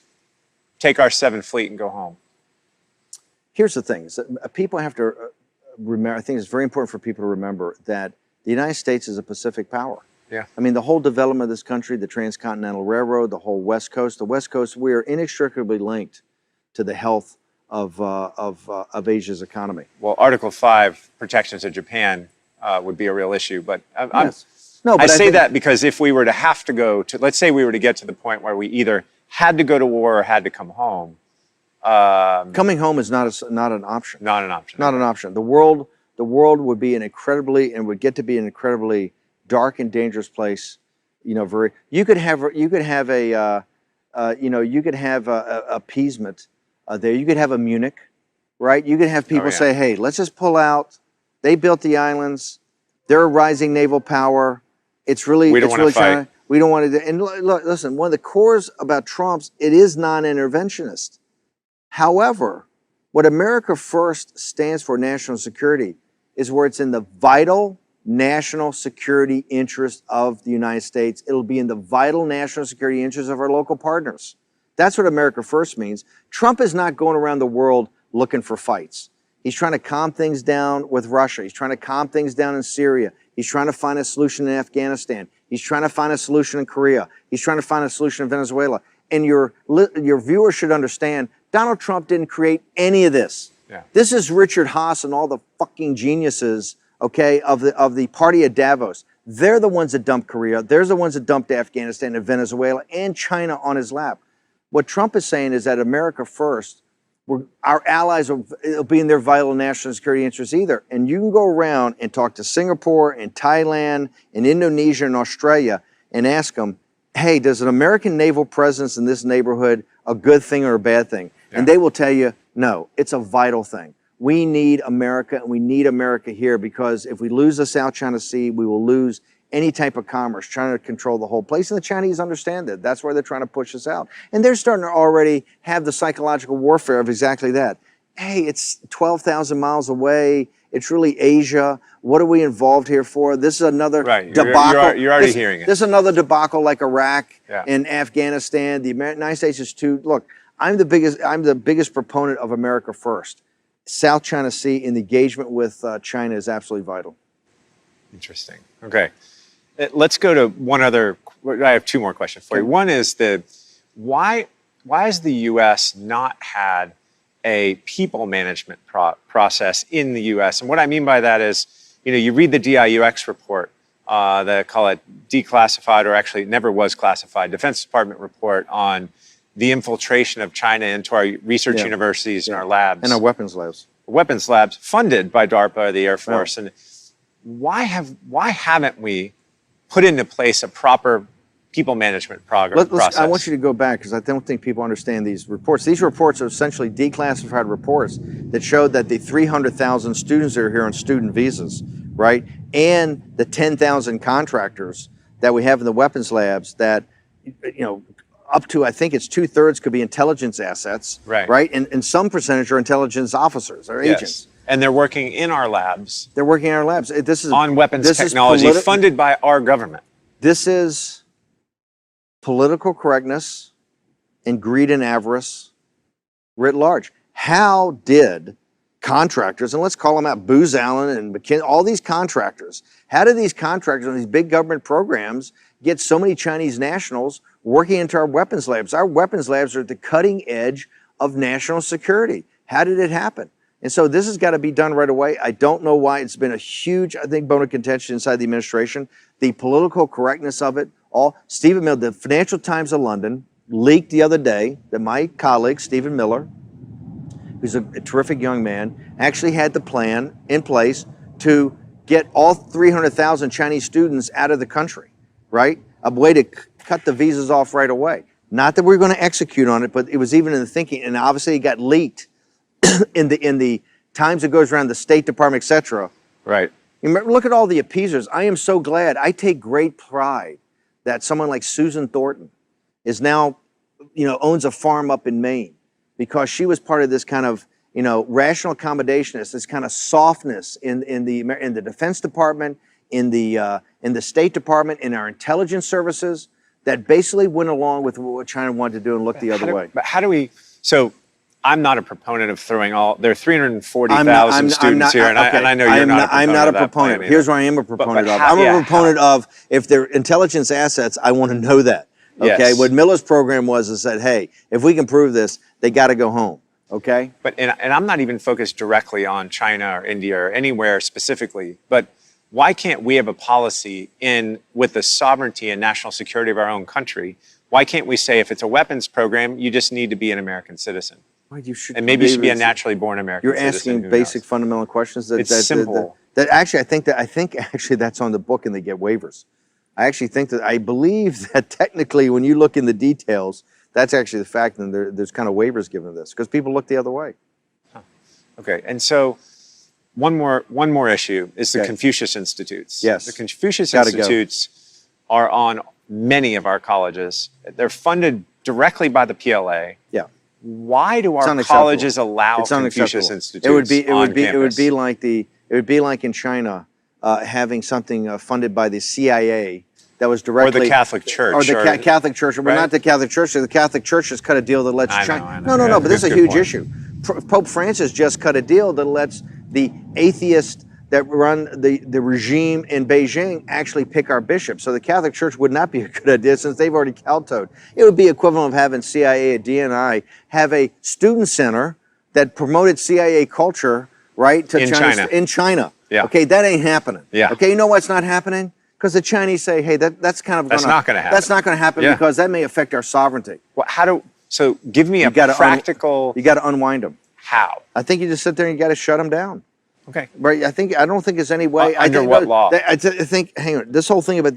take our 7th Fleet and go home? Here's the thing: is that people have to remember. I think it's very important for people to remember that the United States is a Pacific power. Yeah. I mean, the whole development of this country, the Transcontinental Railroad, the whole West Coast, we are inextricably linked to the health of Asia's economy. Well, Article 5 protections of Japan would be a real issue, but yes. No, but I say that because if we were to have to go to, let's say we were to get to the point where we either had to go to war or had to come home. Coming home is not an option. Not an option. Not an option. The world would be would get to be an incredibly dark and dangerous place. You could have appeasement there. You could have a Munich, right? You could have people say, "Hey, let's just pull out. They built the islands. They're a rising naval power. It's really China. We don't want to." And look, listen, one of the cores about Trump's, it is non-interventionist. However, what America First stands for, national security, is where it's in the vital national security interest of the United States. It'll be in the vital national security interest of our local partners. That's what America First means. Trump is not going around the world looking for fights. He's trying to calm things down with Russia. He's trying to calm things down in Syria. He's trying to find a solution in Afghanistan. He's trying to find a solution in Korea. He's trying to find a solution in Venezuela. And your viewers should understand, Donald Trump didn't create any of this. Yeah. This is Richard Haas and all the fucking geniuses, okay, of the party of Davos. They're the ones that dumped Korea. They're the ones that dumped Afghanistan and Venezuela and China on his lap. What Trump is saying is that America first, our allies will be in their vital national security interests either. And you can go around and talk to Singapore and Thailand and Indonesia and Australia and ask them, hey, does an American naval presence in this neighborhood a good thing or a bad thing? Yeah. And they will tell you, no, it's a vital thing. We need America, and we need America here, because if we lose the South China Sea, we will lose any type of commerce, trying to control the whole place. And the Chinese understand that. That's why they're trying to push us out. And they're starting to already have the psychological warfare of exactly that. Hey, it's 12,000 miles away. It's really Asia. What are we involved here for? This is another debacle. You're already hearing it. This is another debacle like Iraq yeah. and Afghanistan. The United States is too. Look, I'm the biggest proponent of America first. South China Sea and the engagement with China is absolutely vital. Interesting. Okay. Let's go to one other. I have two more questions for you. One is why has the U.S. not had a people management process in the U.S.? And what I mean by that is, you read the DIUX report, they call it declassified, or actually it never was classified, Defense Department report on the infiltration of China into our research universities and our labs. And our weapons labs. Weapons labs funded by DARPA, the Air Force. And why haven't we put into place a proper people management process? I want you to go back, because I don't think people understand these reports. These reports are essentially declassified reports that showed that the 300,000 students that are here on student visas, right, and the 10,000 contractors that we have in the weapons labs that, up to, I think it's 2/3 could be intelligence assets, right? And some percentage are intelligence officers or agents. And they're working in our labs. They're working in our labs. This is on weapons technology funded by our government. This is political correctness and greed and avarice writ large. How did contractors, and let's call them out, Booz Allen and McKinsey, all these contractors, how did these contractors on these big government programs get so many Chinese nationals working into our weapons labs? Our weapons labs are at the cutting edge of national security. How did it happen? And so this has got to be done right away. I don't know why it's been a huge, I think, bone of contention inside the administration. The political correctness of it all. Stephen Miller, the Financial Times of London, leaked the other day that my colleague, Stephen Miller, who's a terrific young man, actually had the plan in place to get all 300,000 Chinese students out of the country, right? A way to cut the visas off right away. Not that we're going to execute on it, but it was even in the thinking, and obviously it got leaked in the times it goes around the State Department, et cetera. Right. Look at all the appeasers. I am so glad. I take great pride that someone like Susan Thornton is now, owns a farm up in Maine, because she was part of this kind of, rational accommodationist, this kind of softness in the Defense Department, in the State Department, in our intelligence services, that basically went along with what China wanted to do and looked the other way. But how do we? So I'm not a proponent of throwing there are 340,000 students here, and I know you're not a proponent. I'm not a proponent. Here's what I am a proponent of. I'm a proponent of, if they're intelligence assets, I want to know that. Okay. Yes. What Miller's program was is that, hey, if we can prove this, they got to go home. Okay. But and I'm not even focused directly on China or India or anywhere specifically, but why can't we have a policy with the sovereignty and national security of our own country? Why can't we say, if it's a weapons program, you just need to be an American citizen? Well, you should, and maybe you should be a naturally born American citizen. You're asking basic fundamental questions. It's simple. I think actually that's on the book, and they get waivers. I believe that technically, when you look in the details, that's actually the fact, and there's kind of waivers given to this, because people look the other way. Huh. Okay, and so one more issue is the Confucius Institutes. Yes. The Confucius Institutes are on many of our colleges. They're funded directly by the PLA. Yeah. Why do our colleges allow Confucius Institutes? It would be like in China having something funded by the CIA that was directly, or the Catholic Church, or the Catholic Church. Well, not the Catholic Church. The Catholic Church has cut a deal that lets China. No. But this is a huge issue. Pope Francis just cut a deal that lets the atheists that run the regime in Beijing actually pick our bishops. So the Catholic Church would not be a good idea, since they've already kowtowed. It would be equivalent of having CIA or DNI have a student center, that promoted CIA culture, right, to In China. In China. Yeah. Okay, that ain't happening. Yeah. Okay, you know what's not happening? Because the Chinese say, hey, that's kind of That's not going to happen. That's not going to happen Yeah. because that may affect our sovereignty. Well, so give me a gotta practical. You got to unwind them. How? I think you just sit there and you got to shut them down. Okay. Right. I don't think there's any way. Under what law? I think. Hang on. This whole thing about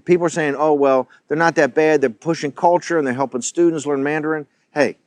people are saying, oh well, they're not that bad. They're pushing culture and they're helping students learn Mandarin. Hey,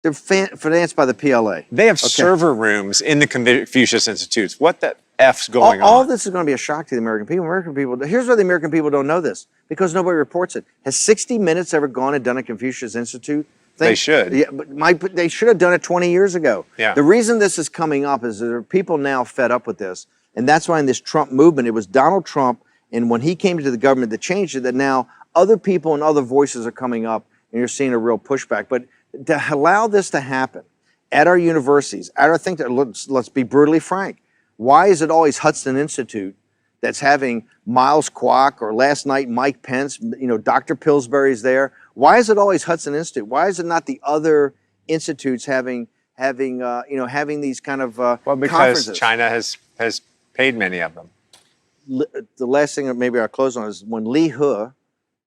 they're financed by the PLA. They have server rooms in the Confucius Institutes. What the F's going on? All of this is going to be a shock to the American people. Here's why the American people don't know this, because nobody reports it. Has 60 Minutes ever gone and done a Confucius Institute thing? They should. Yeah, but they should have done it 20 years ago. Yeah. The reason this is coming up is there are people now fed up with this, and that's why in this Trump movement, it was Donald Trump, and when he came to the government that changed it, that now other people and other voices are coming up, and you're seeing a real pushback. But to allow this to happen at our universities, let's be brutally frank. Why is it always Hudson Institute that's having Miles Kwok, or last night Mike Pence, Dr. Pillsbury's there? Why is it always Hudson Institute? Why is it not the other institutes having these kind of well, because conferences? China has paid many of them. The last thing that maybe I'll close on is when Li He,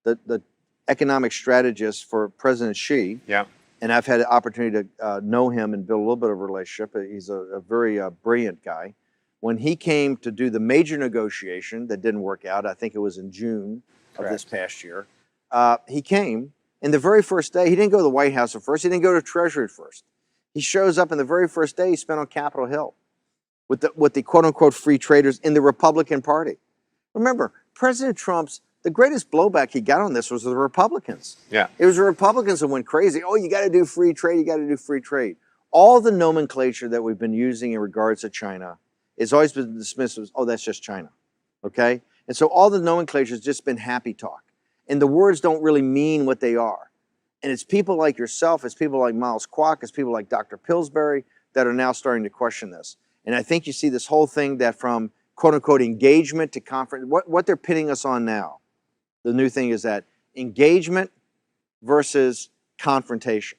the economic strategist for President Xi, Yeah. and I've had the opportunity to know him and build a little bit of a relationship. He's a very brilliant guy. When he came to do the major negotiation that didn't work out, I think it was in June of this past year, he came, and the very first day, he didn't go to the White House at first, he didn't go to Treasury at first. He shows up, and the very first day he spent on Capitol Hill with the quote-unquote free traders in the Republican Party. Remember, President Trump's, the greatest blowback he got on this was the Republicans. Yeah. It was the Republicans that went crazy. Oh, you got to do free trade, you got to do free trade. All the nomenclature that we've been using in regards to China has always been dismissed as, oh, that's just China, okay? And so all the nomenclature has just been happy talk. And the words don't really mean what they are. And it's people like yourself, it's people like Miles Kwok, it's people like Dr. Pillsbury that are now starting to question this. And I think you see this whole thing that from quote-unquote engagement to conference, what they're pitting us on now, the new thing is that engagement versus confrontation.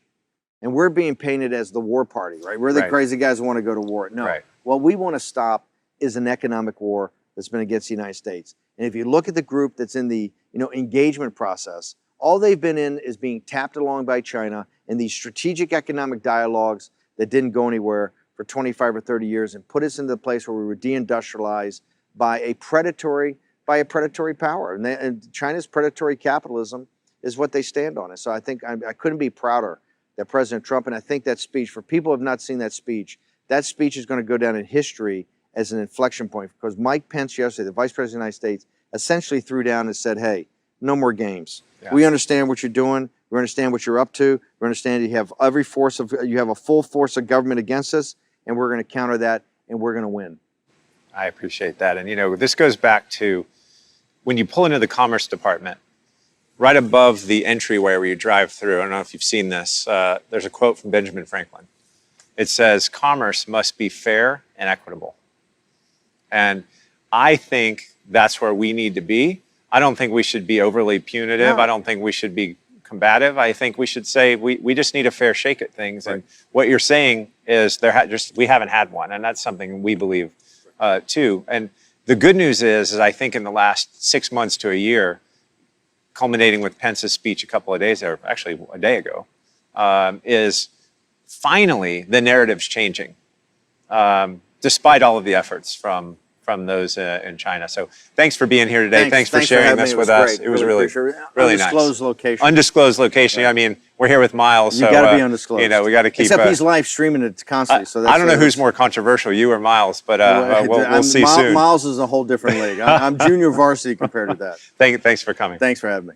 And we're being painted as the war party, right? We're the crazy guys who want to go to war. No. Right. What we want to stop is an economic war that's been against the United States. And if you look at the group that's in the engagement process, all they've been in is being tapped along by China in these strategic economic dialogues that didn't go anywhere for 25 or 30 years and put us into the place where we were deindustrialized by a predatory power. And China's predatory capitalism is what they stand on. And so I think I couldn't be prouder that President Trump, and I think that speech, for people who have not seen that speech is going to go down in history as an inflection point, because Mike Pence yesterday, the Vice President of the United States, essentially threw down and said, hey, no more games. Yeah. We understand what you're doing. We understand what you're up to. We understand you have you have a full force of government against us, and we're going to counter that, and we're going to win. I appreciate that. And this goes back to when you pull into the Commerce Department, right above the entryway where you drive through, I don't know if you've seen this, there's a quote from Benjamin Franklin. It says, commerce must be fair and equitable. And I think that's where we need to be. I don't think we should be overly punitive. No. I don't think we should be combative. I think we should say we just need a fair shake at things. Right. And what you're saying is we haven't had one, and that's something we believe too. And the good news is I think in the last 6 months to a year, culminating with Pence's speech a couple of days, or actually a day ago, is finally the narrative's changing, despite all of the efforts from those in China. So thanks for being here today. Thanks for sharing this with us. It was really nice. Undisclosed location. Undisclosed location. Yeah. I mean, we're here with Miles. You got to be undisclosed. We got to keep. Except he's live streaming it constantly. So that's I don't know who's more controversial, you or Miles, but we'll see soon. Miles is a whole different league. I'm junior varsity compared to that. Thanks for coming. Thanks for having me.